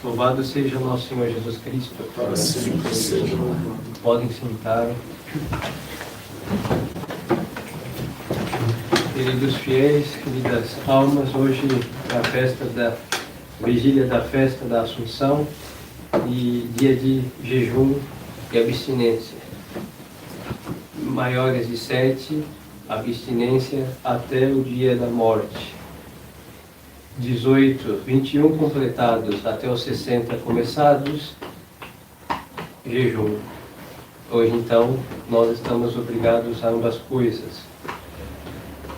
Louvado seja nosso Senhor Jesus Cristo. Para sempre seja louvado. Podem sentar. Queridos fiéis, queridas almas, hoje é a festa da vigília da festa da Assunção e dia de jejum e abstinência. Maiores de 7, abstinência até o dia da morte. 18, 21 completados até os 60 começados, jejum. Hoje, então, nós estamos obrigados a ambas coisas.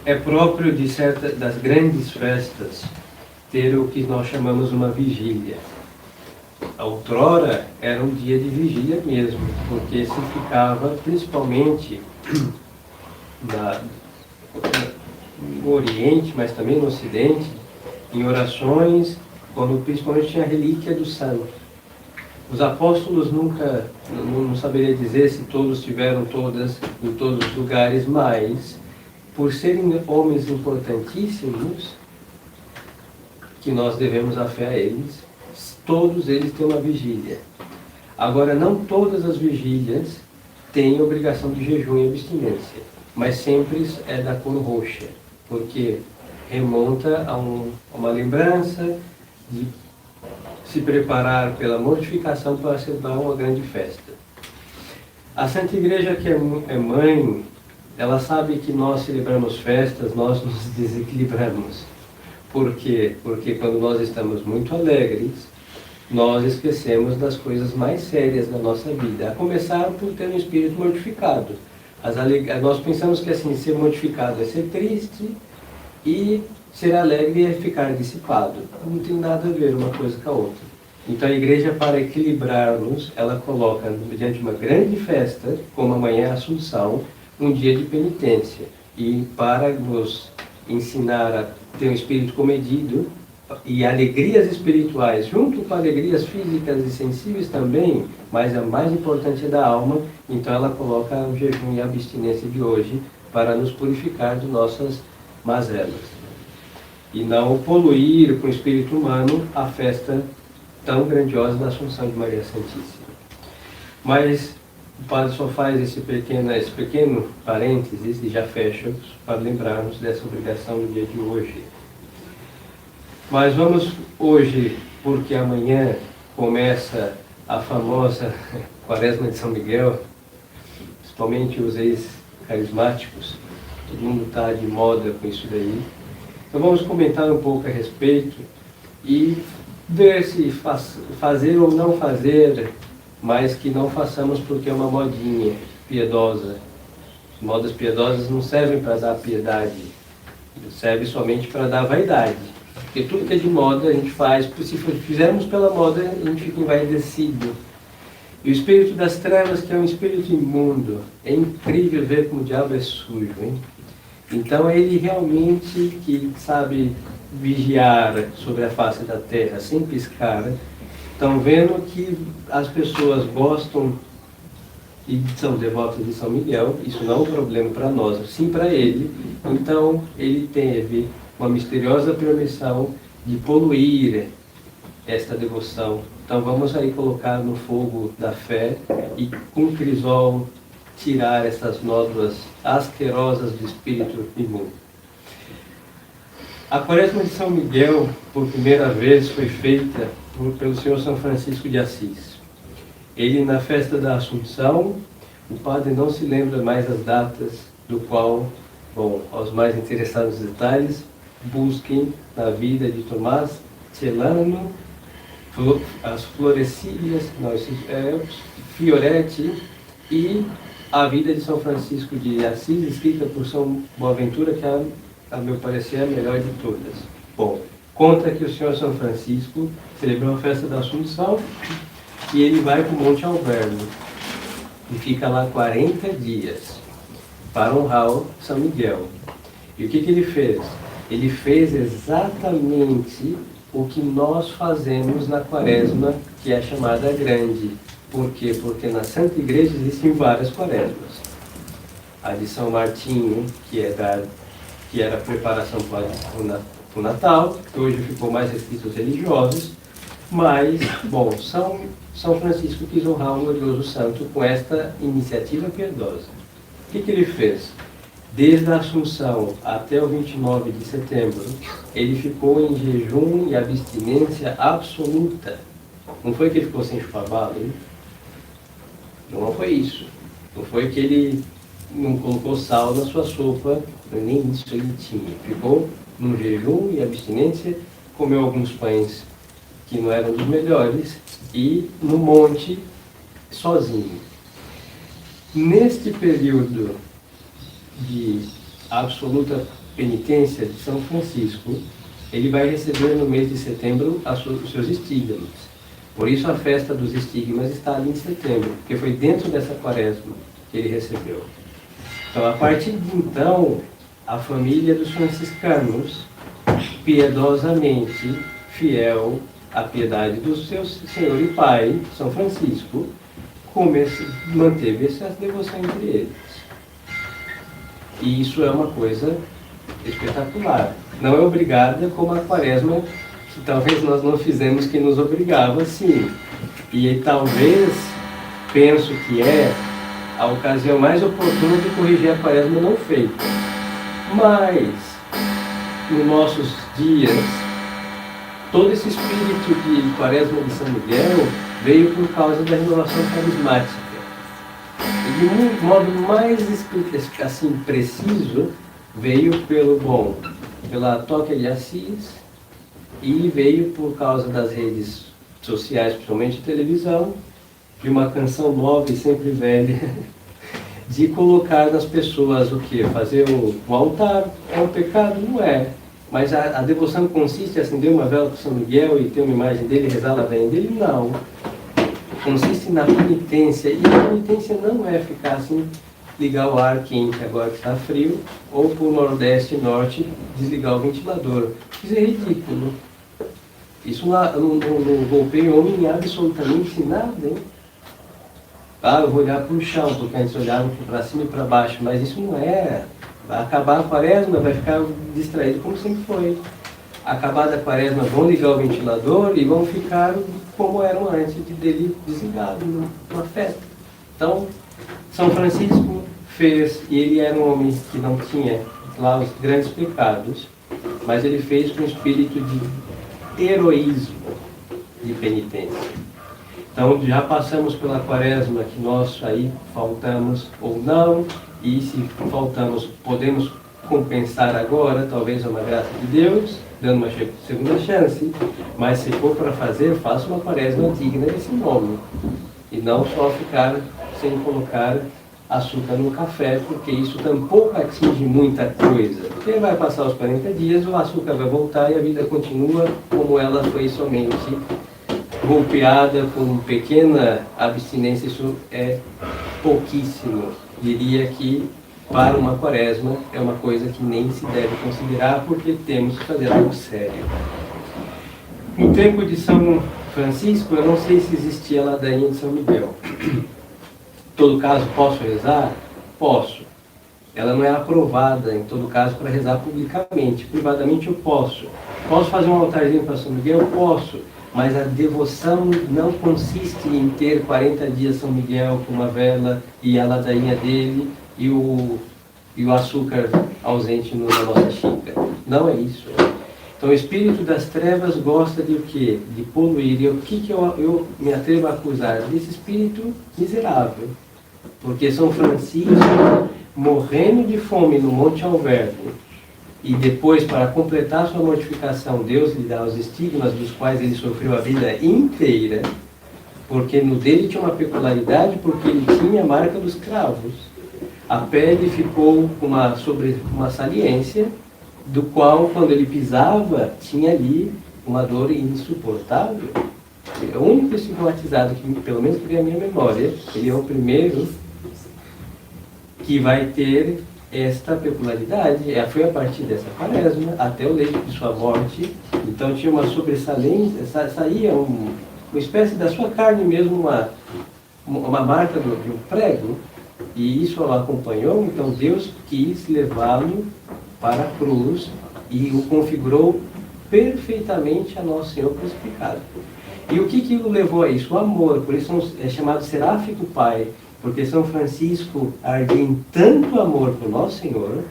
É próprio de das grandes festas ter o que nós chamamos uma vigília. Outrora era um dia de vigília mesmo, porque se ficava principalmente no Oriente, mas também no Ocidente, em orações, quando principalmente tinha a relíquia do santo. Os apóstolos nunca, não saberia dizer se todos tiveram todas em todos os lugares, mas por serem homens importantíssimos, que nós devemos a fé a eles, todos eles têm uma vigília. Agora, não todas as vigílias têm obrigação de jejum e abstinência, mas sempre é da cor roxa, porque remonta a uma lembrança de se preparar pela mortificação para celebrar uma grande festa. A Santa Igreja, que é mãe, ela sabe que nós celebramos festas, nós nos desequilibramos. Por quê? Porque quando nós estamos muito alegres, nós esquecemos das coisas mais sérias da nossa vida, a começar por ter um espírito mortificado. Nós pensamos que assim, ser mortificado é ser triste, e ser alegre é ficar dissipado. Não tem nada a ver uma coisa com a outra. Então a igreja, para equilibrar-nos, ela coloca, mediante uma grande festa, como amanhã é a Assunção, um dia de penitência. E para nos ensinar a ter um espírito comedido e alegrias espirituais, junto com alegrias físicas e sensíveis também, mas a mais importante é da alma, então ela coloca o jejum e a abstinência de hoje para nos purificar de nossas mazelas, e não poluir com o espírito humano a festa tão grandiosa da Assunção de Maria Santíssima. Mas o padre só faz esse pequeno parênteses e já fecha para lembrarmos dessa obrigação no dia de hoje. Mas vamos hoje, porque amanhã começa a famosa Quaresma de São Miguel, principalmente os ex-carismáticos. Todo mundo está de moda com isso daí. Então vamos comentar um pouco a respeito e ver se fazer ou não fazer, mas que não façamos porque é uma modinha piedosa. As modas piedosas não servem para dar piedade, servem somente para dar vaidade. Porque tudo que é de moda a gente faz, se fizermos pela moda, a gente fica envaidecido. E o espírito das trevas, que é um espírito imundo, é incrível ver como o diabo é sujo, hein? Então ele realmente que sabe vigiar sobre a face da terra sem piscar. Estão vendo que as pessoas gostam e são devotas de São Miguel, isso não é um problema para nós, sim para ele. Então ele teve uma misteriosa permissão de poluir esta devoção. Então vamos aí colocar no fogo da fé e com crisol tirar essas nódoas asquerosas do espírito imundo. A Quaresma de São Miguel, por primeira vez, foi feita pelo Senhor São Francisco de Assis. Ele, na festa da Assunção, o padre não se lembra mais as datas, do qual, bom, aos mais interessados nos detalhes, busquem na vida de Tomás Celano, as Florecílias, Fioretti e a vida de São Francisco de Assis, escrita por São Boaventura, que é, a meu parecer, a melhor de todas. Bom, conta que o Senhor São Francisco celebrou a festa da Assunção e ele vai para o Monte Alverno e fica lá 40 dias para honrar o São Miguel. E o que ele fez? Ele fez exatamente o que nós fazemos na Quaresma, que é chamada grande. Por quê? Porque na Santa Igreja existem várias quaresmas. A de São Martinho, que era a preparação para o Natal, que hoje ficou mais restrito aos religiosos. Mas, bom, São Francisco quis honrar um glorioso santo com esta iniciativa piedosa. O que ele fez? Desde a Assunção até o 29 de setembro, ele ficou em jejum e abstinência absoluta. Não foi que ele ficou sem chupar bala, hein? Não foi isso. Não foi que ele não colocou sal na sua sopa, nem isso ele tinha. Ficou num jejum e abstinência, comeu alguns pães que não eram dos melhores e no monte sozinho. Neste período de absoluta penitência de São Francisco, ele vai receber no mês de setembro os seus estigmas. Por isso a festa dos estigmas está ali em setembro, porque foi dentro dessa quaresma que ele recebeu. Então, a partir de então, a família dos franciscanos, piedosamente fiel à piedade do seu senhor e pai, São Francisco, manteve essa devoção entre eles. E isso é uma coisa espetacular. Não é obrigada como a quaresma, que talvez nós não fizemos, que nos obrigava, sim. E talvez, penso que é a ocasião mais oportuna de corrigir a quaresma não feita. Mas, nos nossos dias, todo esse espírito de quaresma de São Miguel veio por causa da renovação carismática. E de um modo mais assim, preciso, veio pela Toca de Assis, e veio por causa das redes sociais, principalmente televisão, de uma canção nova e sempre velha, de colocar nas pessoas o quê? Fazer um altar. É um pecado? Não é. Mas a devoção consiste em acender uma vela para São Miguel e ter uma imagem dele e rezar a ladainha dele? Não. Consiste na penitência. E a penitência não é ficar assim, ligar o ar quente agora que está frio, ou por nordeste e norte, desligar o ventilador. Isso é ridículo. Isso não golpeia o homem em absolutamente nada, hein? Ah, eu vou olhar para o chão, porque antes olhava para cima e para baixo, mas isso não é. Vai acabar a quaresma, vai ficar distraído como sempre foi. Acabada a quaresma, vão ligar o ventilador e vão ficar como eram antes dele desligado numa festa. Então, São Francisco fez, e ele era um homem que não tinha lá os grandes pecados, mas ele fez com espírito de heroísmo, de penitência. Então, já passamos pela quaresma que nós aí faltamos ou não, e se faltamos, podemos compensar agora, talvez é uma graça de Deus, dando uma segunda chance, mas se for para fazer, faça uma quaresma digna desse nome, e não só ficar sem colocar açúcar no café, porque isso tampouco atinge muita coisa. Porque vai passar os 40 dias, o açúcar vai voltar e a vida continua como ela foi somente golpeada com pequena abstinência. Isso é pouquíssimo. Diria que para uma quaresma é uma coisa que nem se deve considerar, porque temos que fazer algo sério. No tempo de São Francisco, eu não sei se existia a ladainha de São Miguel. Em todo caso, posso rezar? Posso. Ela não é aprovada, em todo caso, para rezar publicamente. Privadamente eu posso. Posso fazer um altarzinho para São Miguel? Posso. Mas a devoção não consiste em ter 40 dias São Miguel com uma vela e a ladainha dele e o açúcar ausente na nossa xícara. Não é isso. Então o espírito das trevas gosta de o quê? De poluir. E o que eu me atrevo a acusar? Desse espírito miserável. Porque São Francisco, morrendo de fome no Monte Alverno, e depois, para completar sua mortificação, Deus lhe dá os estigmas dos quais ele sofreu a vida inteira, porque no dele tinha uma peculiaridade, porque ele tinha a marca dos cravos. A pele ficou com uma saliência, do qual, quando ele pisava, tinha ali uma dor insuportável. É o único estigmatizado, que, pelo menos que vem a minha memória, ele é o primeiro que vai ter esta peculiaridade. Foi a partir dessa quaresma até o leito de sua morte. Então tinha uma sobressalência, saía uma espécie da sua carne mesmo, uma marca de um prego, e isso o acompanhou. Então Deus quis levá-lo para a cruz e o configurou perfeitamente a Nosso Senhor crucificado. E o que o levou a isso? O amor. Por isso é chamado seráfico pai, porque São Francisco ardia em tanto amor por Nosso Senhor,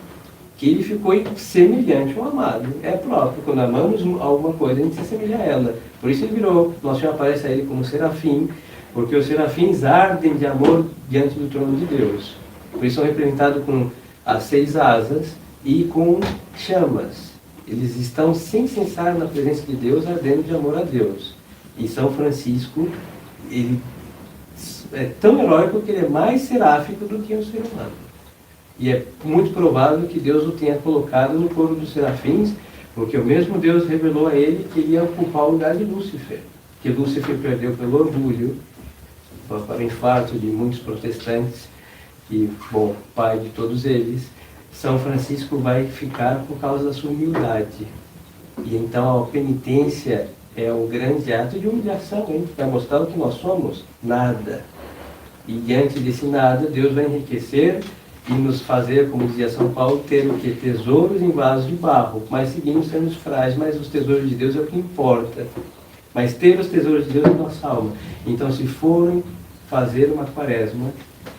que ele ficou semelhante ao amado. É próprio, quando amamos alguma coisa, a gente se assemelha a ela. Por isso ele virou, Nosso Senhor aparece a ele como serafim, porque os serafins ardem de amor diante do trono de Deus. Por isso são representados com as 6 asas e com chamas. Eles estão sem cessar na presença de Deus, ardendo de amor a Deus. E São Francisco, ele é tão heróico que ele é mais seráfico do que um ser humano. E é muito provável que Deus o tenha colocado no coro dos serafins, porque o mesmo Deus revelou a ele que ele ia ocupar o lugar de Lúcifer, que Lúcifer perdeu pelo orgulho, para o infarto de muitos protestantes, e, bom, pai de todos eles. São Francisco vai ficar por causa da sua humildade. E então a penitência é um grande ato de humilhação, hein? Vai mostrar o que nós somos, nada. E diante desse nada, Deus vai enriquecer e nos fazer, como dizia São Paulo, ter o que? Tesouros em vasos de barro. Mas seguimos sendo frágeis, mas os tesouros de Deus é o que importa. Mas ter os tesouros de Deus é nossa alma. Então, se forem fazer uma quaresma,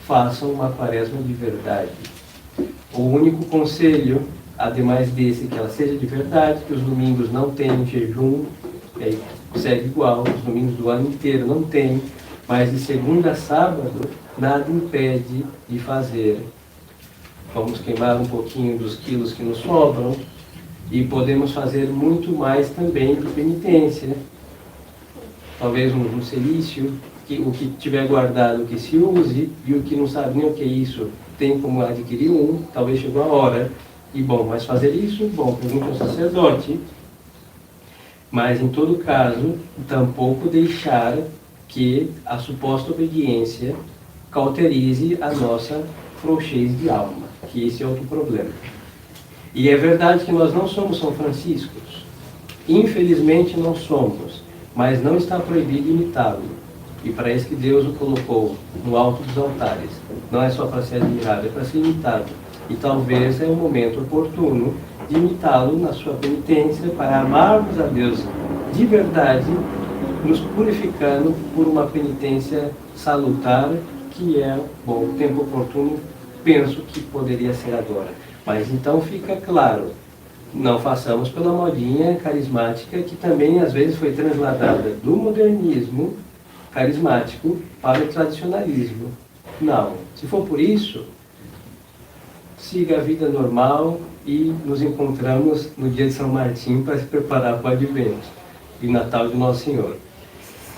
façam uma quaresma de verdade. O único conselho, ademais desse, que ela seja de verdade, que os domingos não tenham jejum, segue igual, os domingos do ano inteiro não tem, mas de segunda a sábado, nada impede de fazer. Vamos queimar um pouquinho dos quilos que nos sobram e podemos fazer muito mais também de penitência. Talvez um silício, que o que tiver guardado que se use, e o que não sabe nem o que é isso tem como adquirir talvez chegou a hora. E bom, mas fazer isso, bom, pergunta ao sacerdote. Mas em todo caso, tampouco deixar que a suposta obediência cauterize a nossa frouxez de alma, que esse é outro problema. E é verdade que nós não somos São Franciscos. Infelizmente não somos, mas não está proibido imitá-lo. E para isso que Deus o colocou no alto dos altares. Não é só para ser admirado, é para ser imitado. E talvez é o momento oportuno de imitá-lo na sua penitência, para amarmos a Deus de verdade, nos purificando por uma penitência salutar, que é, bom, o tempo oportuno, penso que poderia ser agora. Mas então fica claro, não façamos pela modinha carismática, que também às vezes foi transladada do modernismo carismático para o tradicionalismo. Não, se for por isso, siga a vida normal e nos encontramos no dia de São Martim para se preparar para o Advento e Natal de Nosso Senhor.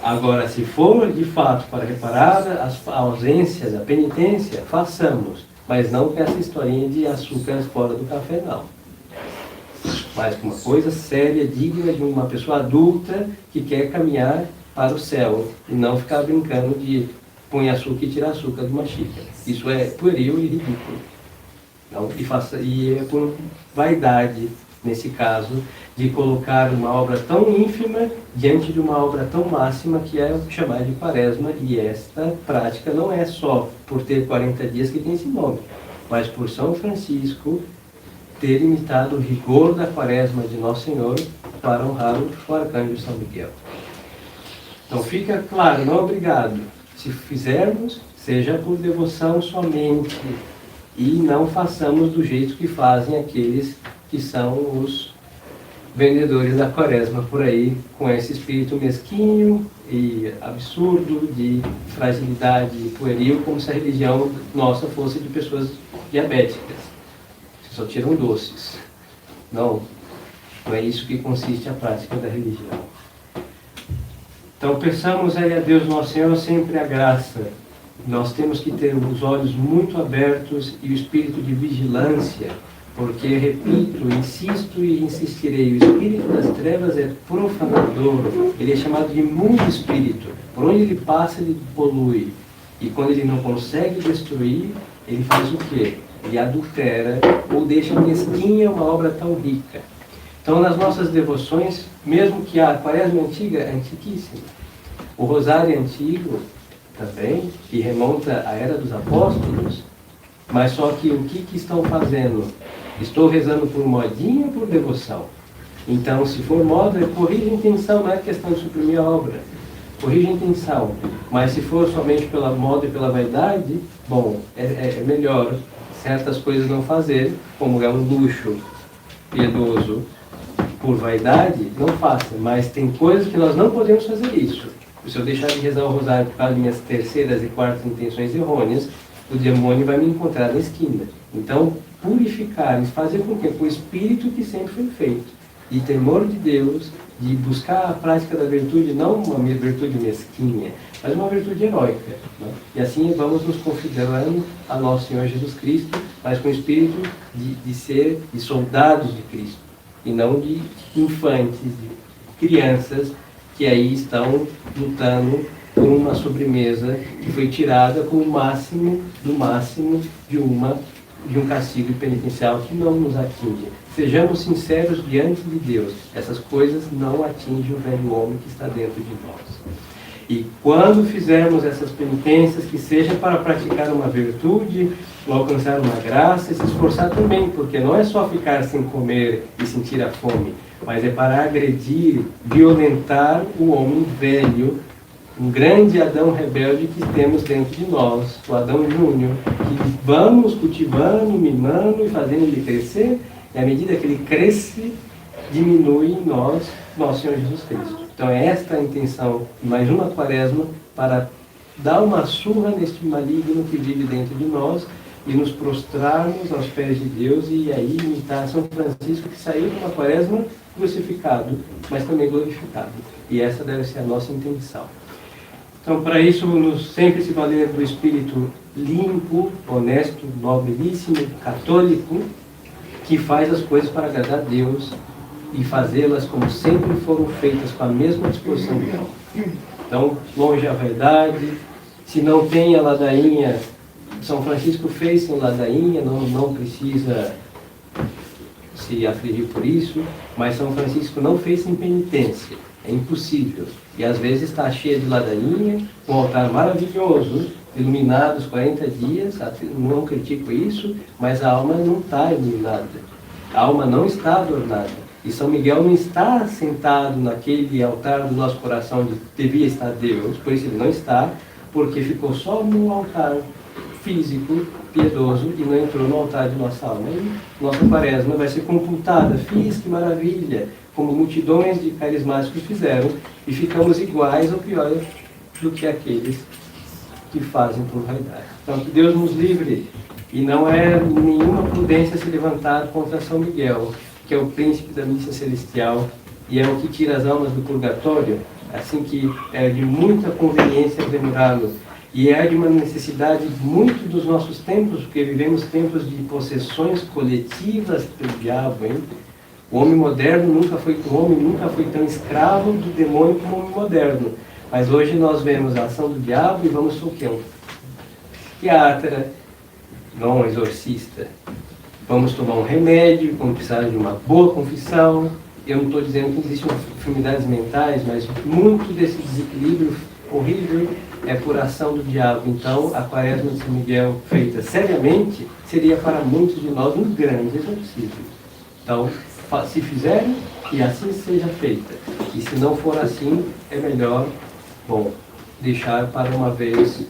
Agora, se for de fato para reparar a ausência da penitência, façamos, mas não com essa historinha de açúcar fora do café, não. Mas com uma coisa séria, digna de uma pessoa adulta que quer caminhar para o céu e não ficar brincando de põe açúcar e tira açúcar de uma xícara. Isso é pueril e ridículo. Não, e é por vaidade, nesse caso, de colocar uma obra tão ínfima diante de uma obra tão máxima, que é o chamar de quaresma. E esta prática não é só por ter 40 dias que tem esse nome, mas por São Francisco ter imitado o rigor da quaresma de Nosso Senhor para honrar o arcanjo São Miguel. Então fica claro, não é obrigado. Se fizermos, seja por devoção somente, e não façamos do jeito que fazem aqueles que são os vendedores da quaresma por aí, com esse espírito mesquinho e absurdo de fragilidade pueril, como se a religião nossa fosse de pessoas diabéticas, que só tiram doces. Não é isso que consiste a prática da religião. Então peçamos aí a Deus Nosso Senhor sempre a graça. Nós temos que ter os olhos muito abertos e o espírito de vigilância, porque, repito, insisto e insistirei, o espírito das trevas é profanador, ele é chamado de imundo espírito. Por onde ele passa, ele polui. E quando ele não consegue destruir, ele faz o quê? Ele adultera ou deixa mesquinha uma obra tão rica. Então, nas nossas devoções, mesmo que a quaresma antiga é antiquíssima, o rosário é antigo também, que remonta à era dos apóstolos, mas só que o que estão fazendo? Estou rezando por modinha ou por devoção? Então, se for moda, corrija a intenção, não é questão de suprimir a obra. corrige a intenção. Mas se for somente pela moda e pela vaidade, bom, é melhor certas coisas não fazer, como é um luxo piedoso por vaidade, não faça. Mas tem coisas que nós não podemos fazer isso. Se eu deixar de rezar o rosário por causa de minhas terceiras e quartas intenções errôneas, o demônio vai me encontrar na esquina. Então, purificar e fazer com que o espírito que sempre foi feito, de temor de Deus, de buscar a prática da virtude, não uma virtude mesquinha, mas uma virtude heróica. Né? E assim vamos nos configurando a nosso Senhor Jesus Cristo, mas com o espírito de soldados de Cristo, e não de infantes, de crianças que aí estão lutando por uma sobremesa que foi tirada com o máximo do máximo de um castigo penitencial que não nos atinge. Sejamos sinceros diante de Deus. Essas coisas não atingem o velho homem que está dentro de nós. E quando fizermos essas penitências, que seja para praticar uma virtude, ou alcançar uma graça, se esforçar também, porque não é só ficar sem comer e sentir a fome, mas é para agredir, violentar o homem velho, um grande Adão rebelde que temos dentro de nós, o Adão Júnior, que vamos cultivando, mimando e fazendo ele crescer, e à medida que ele cresce, diminui em nós nosso Senhor Jesus Cristo. Então é esta a intenção de mais uma quaresma, para dar uma surra neste maligno que vive dentro de nós e nos prostrarmos aos pés de Deus e aí imitar São Francisco, que saiu de uma quaresma crucificado, mas também glorificado. E essa deve ser a nossa intenção. Então, para isso, nos sempre se valer do espírito limpo, honesto, nobilíssimo, católico, que faz as coisas para agradar a Deus e fazê-las como sempre foram feitas, com a mesma disposição de alma. Então, longe a vaidade, se não tem a ladainha, São Francisco fez sem ladainha, não precisa se afligir por isso, mas São Francisco não fez sem penitência, é impossível. E às vezes está cheia de ladainha, um altar maravilhoso, iluminado os 40 dias, não critico isso, mas a alma não está iluminada, a alma não está adornada. E São Miguel não está sentado naquele altar do nosso coração onde devia estar Deus, por isso ele não está, porque ficou só no altar físico, piedoso, e não entrou no altar de nossa alma. E nossa quaresma vai ser computada, fiz, que maravilha, como multidões de carismáticos fizeram, e ficamos iguais ou pior do que aqueles que fazem por vaidade. Então, que Deus nos livre, e não é nenhuma prudência se levantar contra São Miguel, que é o príncipe da missa celestial, e é o que tira as almas do purgatório, assim que é de muita conveniência lembrá-lo, e é de uma necessidade muito dos nossos tempos, porque vivemos tempos de possessões coletivas pelo diabo, hein? O homem moderno nunca foi tão escravo do demônio como o homem moderno. Mas hoje nós vemos a ação do diabo e vamos o quê? Um psiquiatra, não um exorcista. Vamos tomar um remédio, vamos precisar de uma boa confissão. Eu não estou dizendo que existem enfermidades mentais, mas muito desse desequilíbrio horrível é por ação do diabo. Então, a quaresma de São Miguel, feita seriamente, seria para muitos de nós um grande exercício. Então, se fizerem, que assim seja feita. E se não for assim, é melhor, deixar para uma vez,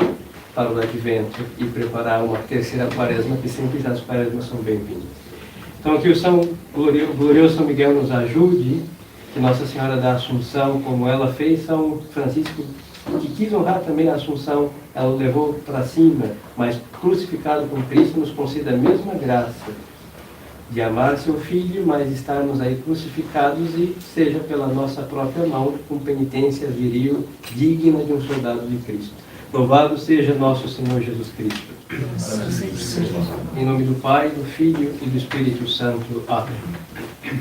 para o advento, e preparar uma terceira quaresma, que sempre as quaresmas são bem-vindas. Então, que o glorioso São Miguel nos ajude, que Nossa Senhora da Assunção, como ela fez, São Francisco, que quis honrar também a Assunção, ela o levou para cima, mas crucificado com Cristo, nos conceda a mesma graça de amar seu Filho, mas estarmos aí crucificados, e seja pela nossa própria mão, com penitência viril, digna de um soldado de Cristo. Louvado seja nosso Senhor Jesus Cristo. Em nome do Pai, do Filho e do Espírito Santo. Amém.